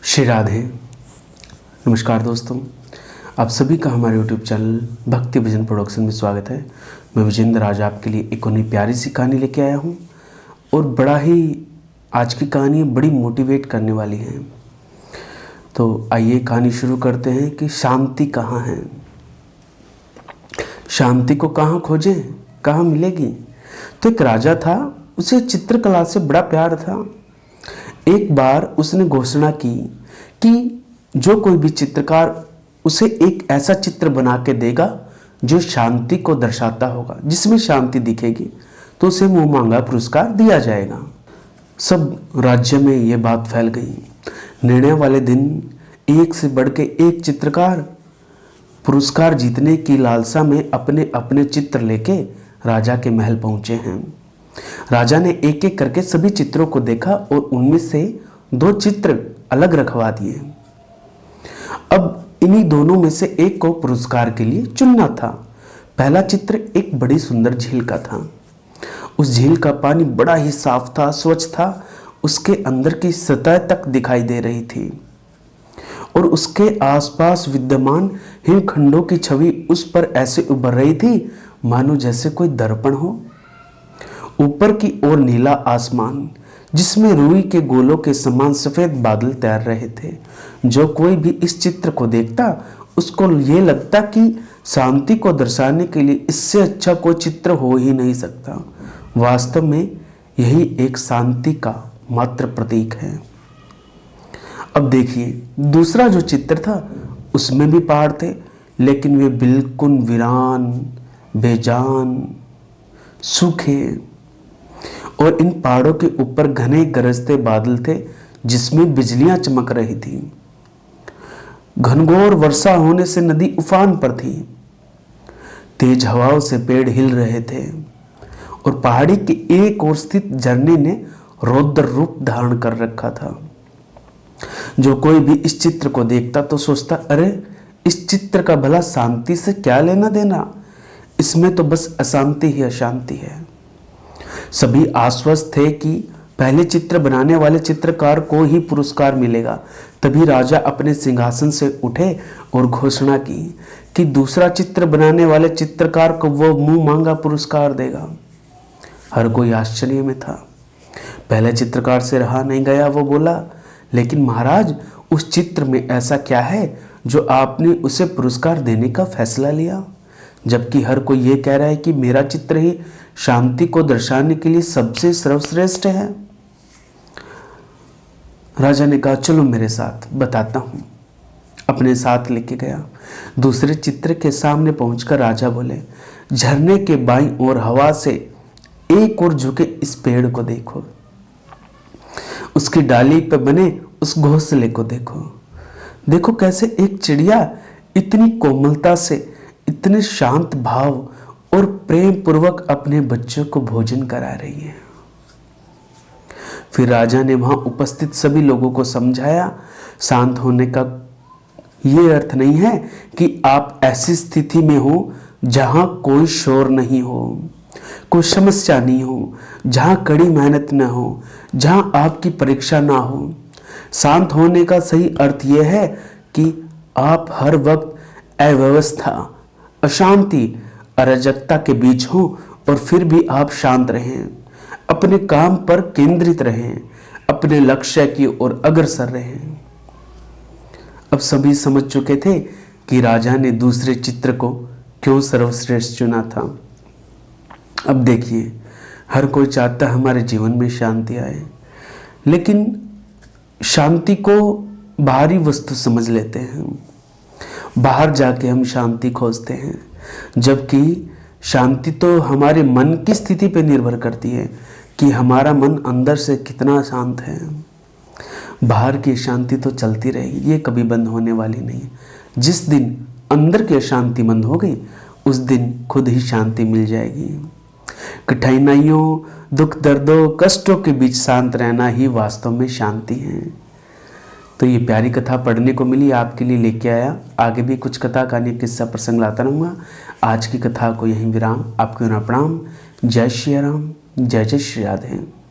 श्री राधे। नमस्कार दोस्तों, आप सभी का हमारे YouTube चैनल भक्ति भजन प्रोडक्शन में स्वागत है। मैं विजेंद्र आज आपके लिए एक और प्यारी सी कहानी लेके आया हूँ और बड़ा ही आज की कहानी बड़ी मोटिवेट करने वाली है। तो आइए कहानी शुरू करते हैं कि शांति कहाँ है। शांति को कहाँ खोजें, कहाँ मिलेगी। तो एक राजा था, उसे चित्रकला से बड़ा प्यार था। एक बार उसने घोषणा की कि जो कोई भी चित्रकार उसे एक ऐसा चित्र बना के देगा जो शांति को दर्शाता होगा, जिसमें शांति दिखेगी, तो उसे मुंह मांगा पुरस्कार दिया जाएगा। सब राज्य में ये बात फैल गई। निर्णय वाले दिन एक से बढ़ के एक चित्रकार पुरस्कार जीतने की लालसा में अपने अपने चित्र लेके राजा के महल पहुंचे हैं। राजा ने एक एक करके सभी चित्रों को देखा और उनमें से दो चित्र अलग रखवा दिए। अब इन्हीं दोनों में से एक को पुरस्कार के लिए चुनना था। पहला चित्र एक बड़ी सुंदर झील का था। उस झील का पानी बड़ा ही साफ था, स्वच्छ था। उसके अंदर की सतह तक दिखाई दे रही थी और उसके आसपास विद्यमान हिमखंडों की छवि उस पर ऐसे उभर रही थी मानो जैसे कोई दर्पण हो। ऊपर की ओर नीला आसमान, जिसमें रुई के गोलों के समान सफेद बादल तैर रहे थे। जो कोई भी इस चित्र को देखता उसको ये लगता कि शांति को दर्शाने के लिए इससे अच्छा कोई चित्र हो ही नहीं सकता। वास्तव में यही एक शांति का मात्र प्रतीक है। अब देखिए, दूसरा जो चित्र था उसमें भी पहाड़ थे, लेकिन वे बिल्कुल वीरान, बेजान, सूखे, और इन पहाड़ों के ऊपर घने गरजते बादल थे जिसमें बिजलियां चमक रही थी। घनघोर वर्षा होने से नदी उफान पर थी। तेज हवाओं से पेड़ हिल रहे थे और पहाड़ी के एक ओर स्थित झरने ने रौद्र रूप धारण कर रखा था। जो कोई भी इस चित्र को देखता तो सोचता, अरे इस चित्र का भला शांति से क्या लेना देना, इसमें तो बस अशांति ही अशांति है। सभी आश्वस्त थे कि पहले चित्र बनाने वाले चित्रकार को ही पुरस्कार मिलेगा। तभी राजा अपने सिंहासन से उठे और घोषणा की कि दूसरा चित्र बनाने वाले चित्रकार को वो मुंह मांगा पुरस्कार देगा। हर कोई आश्चर्य में था। पहले चित्रकार से रहा नहीं गया। वो बोला, लेकिन महाराज, उस चित्र में ऐसा क्या है जो आपने उसे पुरस्कार देने का फैसला लिया, जबकि हर कोई ये कह रहा है कि मेरा चित्र ही शांति को दर्शाने के लिए सबसे सर्वश्रेष्ठ है। राजा ने कहा, चलो मेरे साथ, बताता हूं। अपने साथ लेके गया। दूसरे चित्र के सामने पहुंचकर राजा बोले, झरने के बाईं ओर हवा से एक ओर झुके इस पेड़ को देखो, उसकी डाली पर बने उस घोंसले को देखो। देखो कैसे एक चिड़िया इतनी कोमलता से, इतने शांत भाव और प्रेम पूर्वक अपने बच्चों को भोजन करा रही है। फिर राजा ने वहां उपस्थित सभी लोगों को समझाया, शांत होने का ये अर्थ नहीं है कि आप ऐसी स्थिति में हो जहां कोई शोर नहीं हो, कोई समस्या नहीं हो, जहां कड़ी मेहनत ना हो, जहां आपकी परीक्षा ना हो। शांत होने का सही अर्थ यह है कि आप हर वक्त अव्यवस्था, अशांति, अराजकता के बीच हो और फिर भी आप शांत रहें, अपने काम पर केंद्रित रहें, अपने लक्ष्य की ओर अग्रसर रहें। अब सभी समझ चुके थे कि राजा ने दूसरे चित्र को क्यों सर्वश्रेष्ठ चुना था। अब देखिए, हर कोई चाहता है हमारे जीवन में शांति आए, लेकिन शांति को बाहरी वस्तु समझ लेते हैं। बाहर जाके हम शांति खोजते हैं, जबकि शांति तो हमारे मन की स्थिति पर निर्भर करती है कि हमारा मन अंदर से कितना शांत है। बाहर की शांति तो चलती रहेगी, ये कभी बंद होने वाली नहीं। जिस दिन अंदर की शांति बंद हो गई, उस दिन खुद ही शांति मिल जाएगी। कठिनाइयों, दुख, दर्दों, कष्टों के बीच शांत रहना ही वास्तव में शांति है। तो ये प्यारी कथा पढ़ने को मिली, आपके लिए लेके आया। आगे भी कुछ कथा, कहानी, किस्सा, प्रसंग लाता रहूँगा। आज की कथा को यहीं विराम। आपको प्रणाम। जय श्री राम, जय जय श्री राधे।